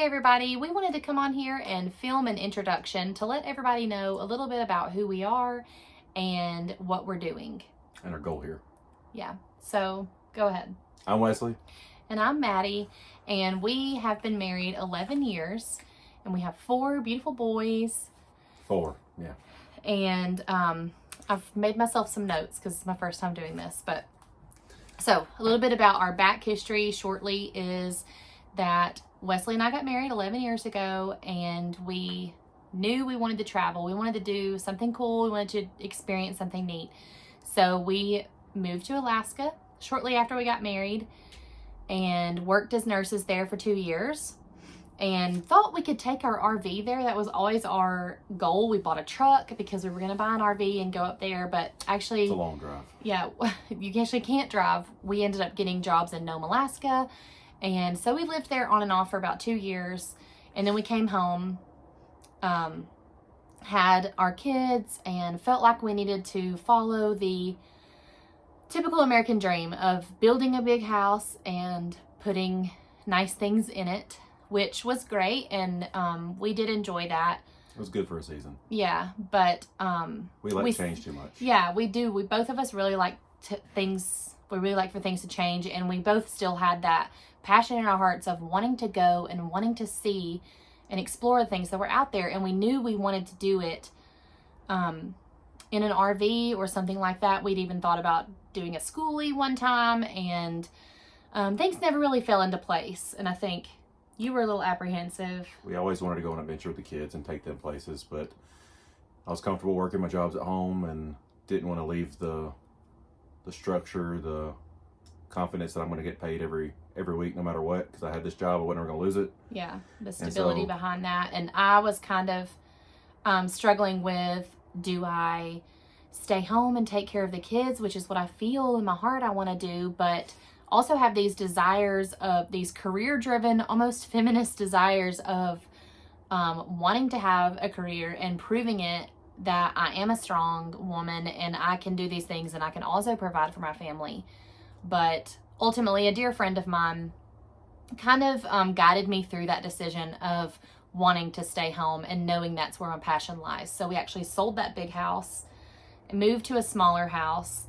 Hey everybody, we wanted to come on here and film an introduction to let everybody know a little bit about who we are and what we're doing. And our goal here. Yeah, so go ahead. I'm Wesley. And I'm Maddie, and we have been married 11 years, and we have 4 beautiful boys. 4, yeah. And I've made myself some notes because it's my first time doing this. But so a little bit about our back history shortly is that Wesley and I got married 11 years ago, and we knew we wanted to travel. We wanted to do something cool. We wanted to experience something neat. So we moved to Alaska shortly after we got married and worked as nurses there for 2 years and thought we could take our RV there. That was always our goal. We bought a truck because we were going to buy an RV and go up there, but actually... It's a long drive. Yeah, you actually can't drive. We ended up getting jobs in Nome, Alaska. And so we lived there on and off for about 2 years. And then we came home, had our kids, and felt like we needed to follow the typical American dream of building a big house and putting nice things in it, which was great. And we did enjoy that. It was good for a season. Yeah, but... we change too much. Yeah, we do. We both of us really like things. We really like for things to change. And we both still had that passion in our hearts of wanting to go and wanting to see and explore the things that were out there. And we knew we wanted to do it in an RV or something like that. We'd even thought about doing a schoolie one time, and things never really fell into place. And I think you were a little apprehensive. We always wanted to go on an adventure with the kids and take them places, but I was comfortable working my jobs at home and didn't want to leave the structure, the confidence that I'm going to get paid every week no matter what, because I had this job. I wasn't going to lose it. Yeah, the stability behind that. And I was kind of struggling with, do I stay home and take care of the kids, which is what I feel in my heart I want to do, but also have these desires of these career-driven, almost feminist desires of wanting to have a career and proving it that I am a strong woman and I can do these things and I can also provide for my family. But ultimately, a dear friend of mine kind of guided me through that decision of wanting to stay home and knowing that's where my passion lies. So we actually sold that big house and moved to a smaller house.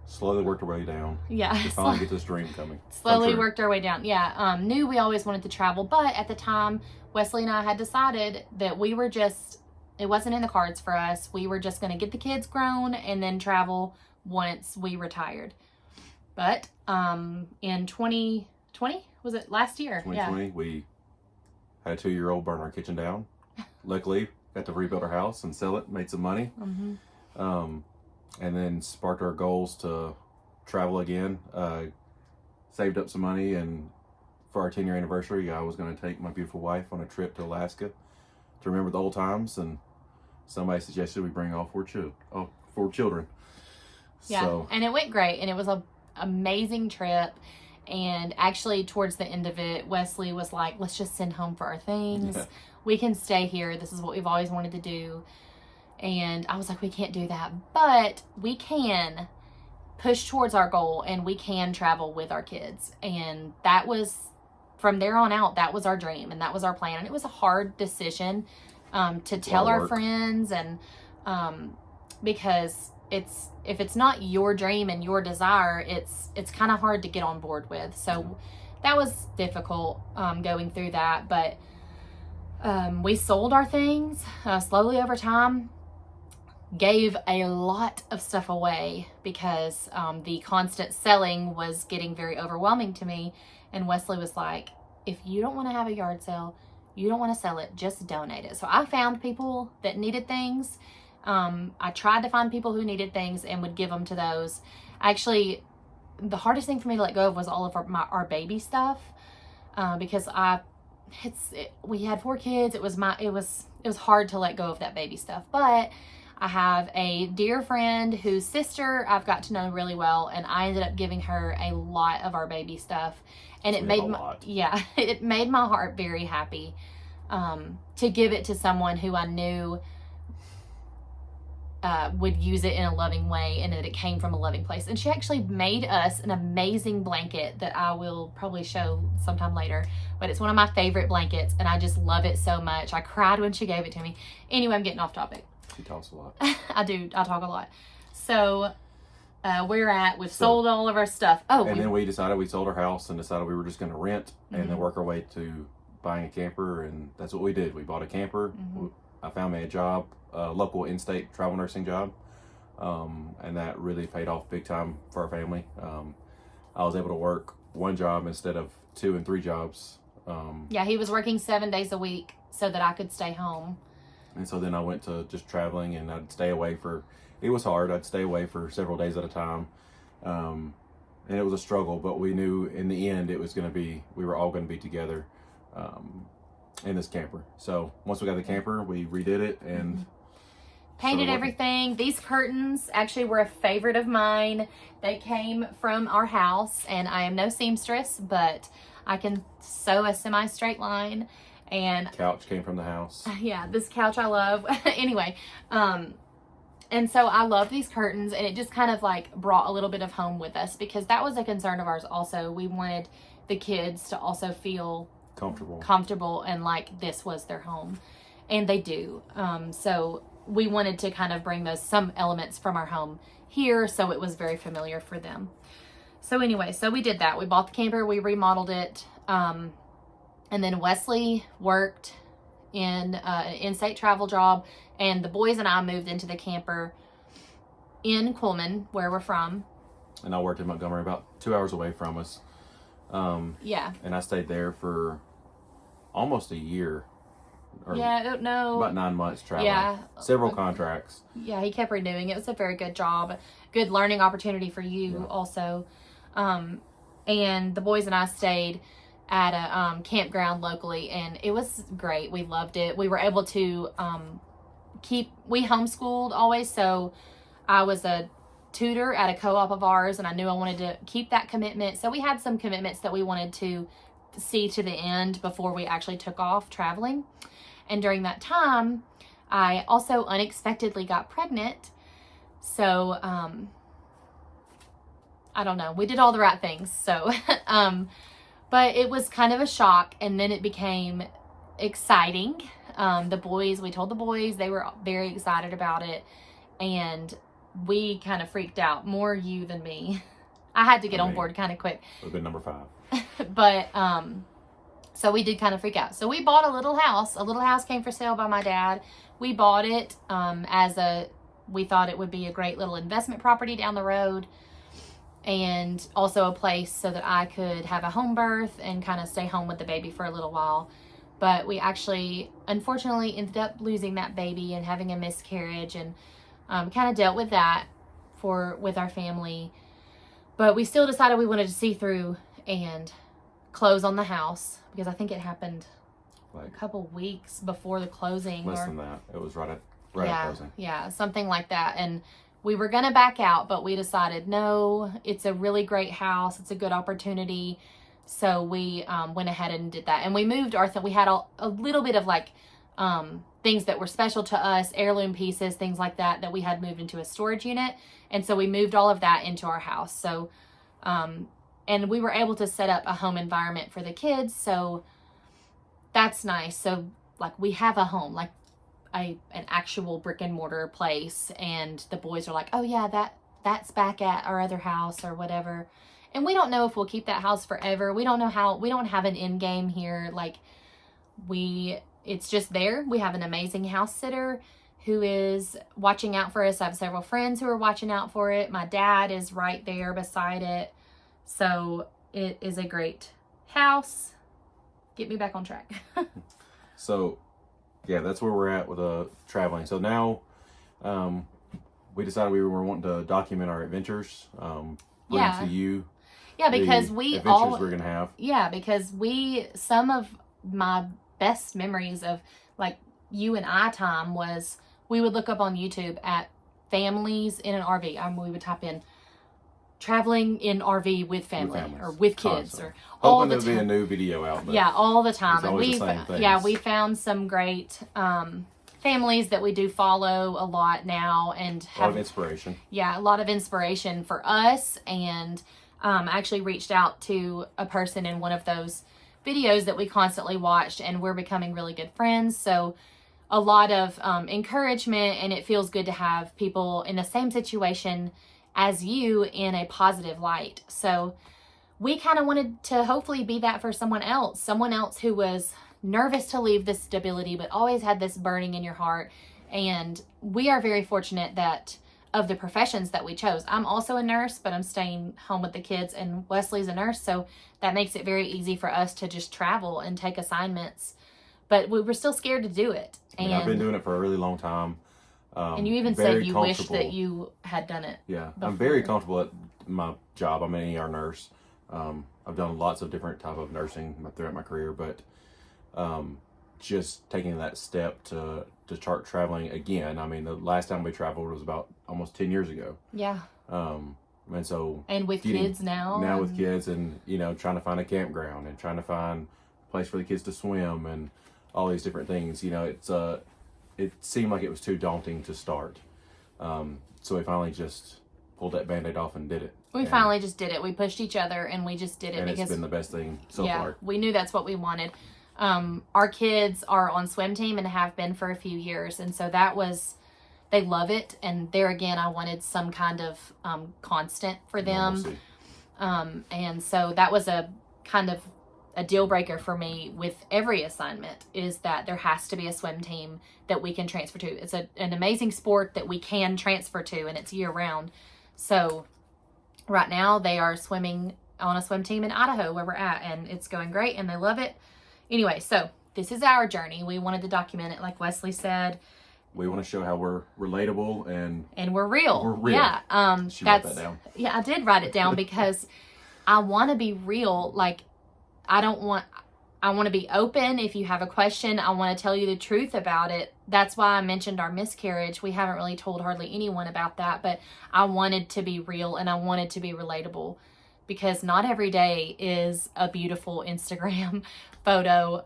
Slowly worked our way down. Yeah. To finally get this dream coming. Slowly worked our way down. Yeah. Knew we always wanted to travel, but at the time, Wesley and I had decided that we were just, it wasn't in the cards for us. We were just going to get the kids grown and then travel once we retired. But in 2020, was it last year? 2020, we had a 2-year-old burn our kitchen down. Luckily, got to rebuild our house and sell it, made some money. Mm-hmm. And then sparked our goals to travel again. Saved up some money, and for our 10-year anniversary, I was going to take my beautiful wife on a trip to Alaska to remember the old times. And somebody suggested we bring all 4 children. Yeah, so, and it went great, and it was an amazing trip. And actually, towards the end of it, Wesley was like, let's just send home for our things. Yeah. We can stay here. This is what we've always wanted to do. And I was like, we can't do that, but we can push towards our goal and we can travel with our kids. And that was, from there on out, that was our dream and that was our plan. And it was a hard decision to tell our friends, and because if it's not your dream and your desire, it's kind of hard to get on board with. So that was difficult going through that, but we sold our things slowly over time. Gave a lot of stuff away because the constant selling was getting very overwhelming to me. And Wesley was like, if you don't want to have a yard sale, you don't want to sell it, just donate it. So I found people that needed things. I tried to find people who needed things and would give them to those. Actually, the hardest thing for me to let go of was all of our baby stuff because we had 4 kids. It was hard to let go of that baby stuff, but I have a dear friend whose sister I've got to know really well, and I ended up giving her a lot of our baby stuff, and it made my heart very happy to give it to someone who I knew would use it in a loving way and that it came from a loving place. And she actually made us an amazing blanket that I will probably show sometime later, but it's one of my favorite blankets and I just love it so much. I cried when she gave it to me. Anyway, I'm getting off topic. She talks a lot. I do. I talk a lot. So we've sold all of our stuff. Then we decided we sold our house and decided we were just going to rent and then work our way to buying a camper. And that's what we did. We bought a camper. I found me a job, a local in-state travel nursing job. And that really paid off big time for our family. I was able to work one job instead of 2 and 3 jobs. He was working 7 days a week so that I could stay home. And so then I went to just traveling and I'd stay away it was hard. I'd stay away for several days at a time. And it was a struggle, but we knew in the end we were all going to be together in this camper. So once we got the camper, we redid it and painted everything. These curtains actually were a favorite of mine. They came from our house, and I am no seamstress, but I can sew a semi-straight line. And couch came from the house. Yeah, this couch I love. Anyway, and so I love these curtains, and it just kind of like brought a little bit of home with us because that was a concern of ours also. We wanted the kids to also feel comfortable and like this was their home, and they do. So we wanted to kind of bring some elements from our home here, so it was very familiar for them. So anyway, so we did that. We bought the camper, we remodeled it, and then Wesley worked in an in-state travel job, and the boys and I moved into the camper in Cullman, where we're from. And I worked in Montgomery, about 2 hours away from us. And I stayed there for almost a year. About 9 months traveling. Several contracts. Yeah, he kept renewing. It was a very good job. Good learning opportunity for you also. And the boys and I stayed at a campground locally, and it was great. We loved it. We were able to we homeschooled always, so I was a tutor at a co-op of ours, and I knew I wanted to keep that commitment. So we had some commitments that we wanted to see to the end before we actually took off traveling. And during that time, I also unexpectedly got pregnant. So, I don't know. We did all the right things. So, but it was kind of a shock, and then it became exciting. We told the boys, they were very excited about it, and we kind of freaked out. More you than me. I had to get on board kind of quick. It would have been number 5. But, so we did kind of freak out. So we bought a little house. A little house came for sale by my dad. We bought it we thought it would be a great little investment property down the road, and also a place so that I could have a home birth and kind of stay home with the baby for a little while. But we actually, unfortunately, ended up losing that baby and having a miscarriage, and kind of dealt with that with our family. But we still decided we wanted to see through and close on the house, because I think it happened a couple weeks before the closing. Less than that. It was right at closing. Yeah, something like that. And we were going to back out, but we decided, no, it's a really great house. It's a good opportunity. So we went ahead and did that. And we moved we had a little bit of things that were special to us, heirloom pieces, things like that we had moved into a storage unit. And so we moved all of that into our house. So, and we were able to set up a home environment for the kids. So that's nice. So we have a home, an actual brick and mortar place. And the boys are like, oh yeah, that's back at our other house or whatever. And we don't know if we'll keep that house forever. We don't know we don't have an end game here. It's just there. We have an amazing house sitter who is watching out for us. I have several friends who are watching out for it. My dad is right there beside it. So it is a great house. Get me back on track. So, yeah, that's where we're at with traveling. So now we decided we were wanting to document our adventures. Bring to you. Yeah, because we're going to have. Yeah, because some of my best memories of you and I time was we would look up on YouTube at families in an RV. We would type in traveling in RV with family or with kids constantly. Or all the time. Hoping there'll be a new video out. Yeah, all the time. It's always the same things. Yeah, we found some great families that we do follow a lot now and A lot of have, inspiration. yeah, a lot of inspiration for us. And I actually reached out to a person in one of those videos that we constantly watched, and we're becoming really good friends. So a lot of encouragement, and it feels good to have people in the same situation as you in a positive light. So we kind of wanted to hopefully be that for someone else who was nervous to leave this stability, but always had this burning in your heart. And we are very fortunate that of the professions that we chose. I'm also a nurse, but I'm staying home with the kids, and Wesley's a nurse. So that makes it very easy for us to just travel and take assignments. But we were still scared to do it. And I've been doing it for a really long time. And you even said you wish that you had done it. Yeah, before. I'm very comfortable at my job. I'm an ER nurse. I've done lots of different type of nursing throughout my career, but just taking that step to start traveling again. I mean, the last time we traveled was about almost 10 years ago. Yeah. And so and with kids now. Now with kids, and trying to find a campground and trying to find a place for the kids to swim and all these different things. It seemed like it was too daunting to start. So we finally just pulled that Band-Aid off and did it. We finally just did it. We pushed each other and we just did it. And because it's been the best thing so far. We knew that's what we wanted. Our kids are on swim team and have been for a few years. And so they love it. And there again, I wanted some kind of constant for them. And so that was a kind of a deal breaker for me with every assignment, is that there has to be a swim team that we can transfer to. It's an amazing sport that we can transfer to, and it's year round. So right now they are swimming on a swim team in Idaho where we're at, and it's going great and they love it. Anyway, so this is our journey. We wanted to document it, like Wesley said. We want to show how we're relatable and we're real. We're real. Yeah. She wrote that down. Yeah, I did write it down because I want to be real. Like, I want to be open. If you have a question, I want to tell you the truth about it. That's why I mentioned our miscarriage. We haven't really told hardly anyone about that, but I wanted to be real and I wanted to be relatable, because not every day is a beautiful Instagram photo.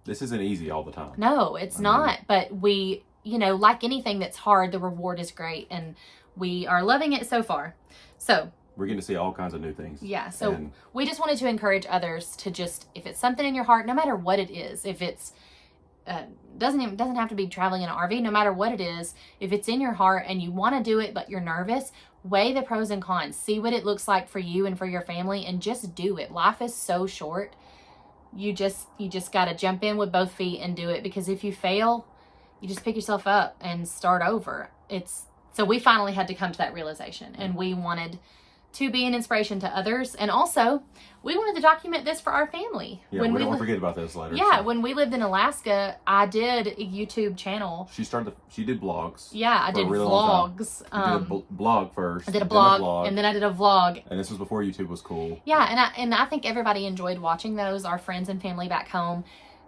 This isn't easy all the time. No, it's not. But we, like anything that's hard, the reward is great, and we are loving it so far. So we're getting to see all kinds of new things. Yeah, so we just wanted to encourage others to just, if it's something in your heart, no matter what it is, if it's, doesn't have to be traveling in an RV, no matter what it is, if it's in your heart and you want to do it but you're nervous, weigh the pros and cons, see what it looks like for you and for your family, and just do it. Life is so short. You just got to jump in with both feet and do it, because if you fail, you just pick yourself up and start over. So we finally had to come to that realization, and we wanted to be an inspiration to others. And also, we wanted to document this for our family. Yeah, we don't want to forget about this later. Yeah, when we lived in Alaska, I did a YouTube channel. She did vlogs. Yeah, I did vlogs. You did a blog first. I did a blog, and then I did a vlog. And this was before YouTube was cool. Yeah, and I think everybody enjoyed watching those, our friends and family back home.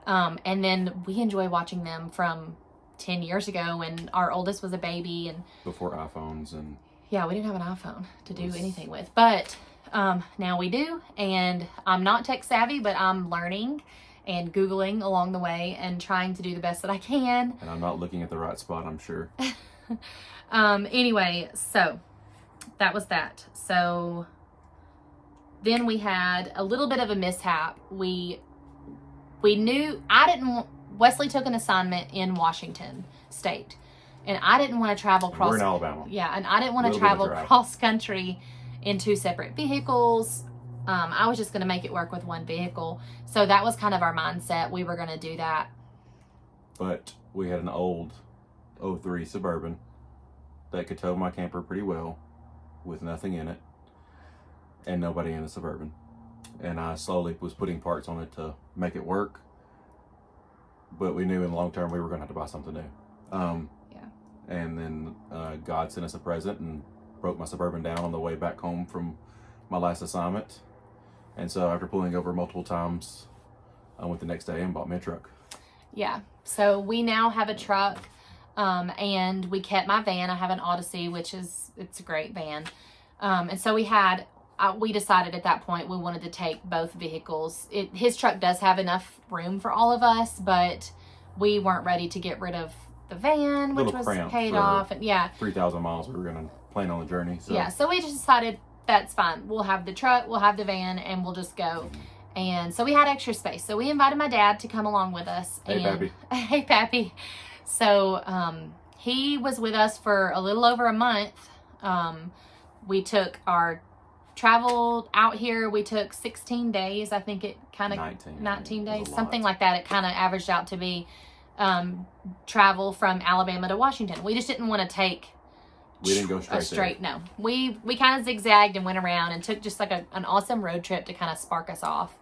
And then we enjoy watching them from 10 years ago when our oldest was a baby. And before iPhones and... Yeah, we didn't have an iPhone to do anything with, but now we do, and I'm not tech savvy, but I'm learning and Googling along the way and trying to do the best that I can. And I'm not looking at the right spot, I'm sure. Anyway, so that was that. So then we had a little bit of a mishap. We knew, Wesley took an assignment in Washington State. And I didn't want to travel cross. We're in Alabama. Yeah, and I didn't want to travel cross country in two separate vehicles. I was just going to make it work with one vehicle. So that was kind of our mindset. We were going to do that. But we had an old 03 Suburban that could tow my camper pretty well with nothing in it and nobody in the Suburban. And I slowly was putting parts on it to make it work. But we knew in the long term we were going to have to buy something new. And then God sent us a present and broke my Suburban down on the way back home from my last assignment. And so after pulling over multiple times, I went the next day and bought me a truck. Yeah. So we now have a truck, and we kept my van. I have an Odyssey, it's a great van. And so we decided at that point we wanted to take both vehicles. His truck does have enough room for all of us, but we weren't ready to get rid of the van, which Little was cramped paid for off. And yeah. 3,000 miles we were going to plan on the journey. So. Yeah, so we just decided that's fine. We'll have the truck, we'll have the van, and we'll just go. And so we had extra space. So we invited my dad to come along with us. Hey, Pappy. Hey, Pappy. So he was with us for a little over a month. We traveled out here. We took 16 days. I think it kind of 19 days, something like that. It kind of averaged out to be travel from Alabama to Washington. We just didn't want to take we didn't go straight there. No, we kind of zigzagged and went around and took just like an awesome road trip to kind of spark us off.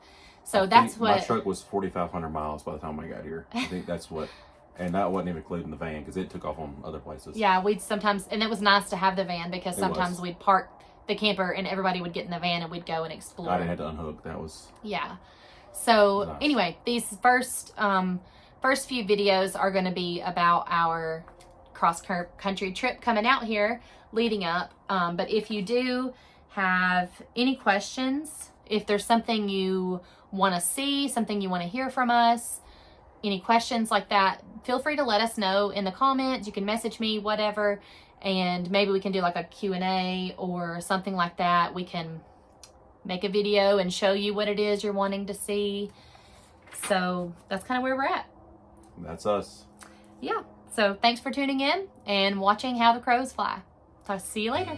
So that's what my truck was 4,500 miles by the time I got here. I think that's what. And that wasn't even including the van because it took off on other places. Yeah, we'd sometimes, and it was nice to have the van because sometimes we'd park the camper and everybody would get in the van and we'd go and explore. I didn't have to unhook. That was... Yeah. So nice. Anyway, these first few videos are going to be about our cross-country trip coming out here leading up. But if you do have any questions, if there's something you want to see, something you want to hear from us, any questions like that, feel free to let us know in the comments. You can message me, whatever, and maybe we can do like a Q&A or something like that. We can make a video and show you what it is you're wanting to see. So that's kind of where we're at. That's us. Yeah. So thanks for tuning in and watching How the Crows Fly. I'll see you later.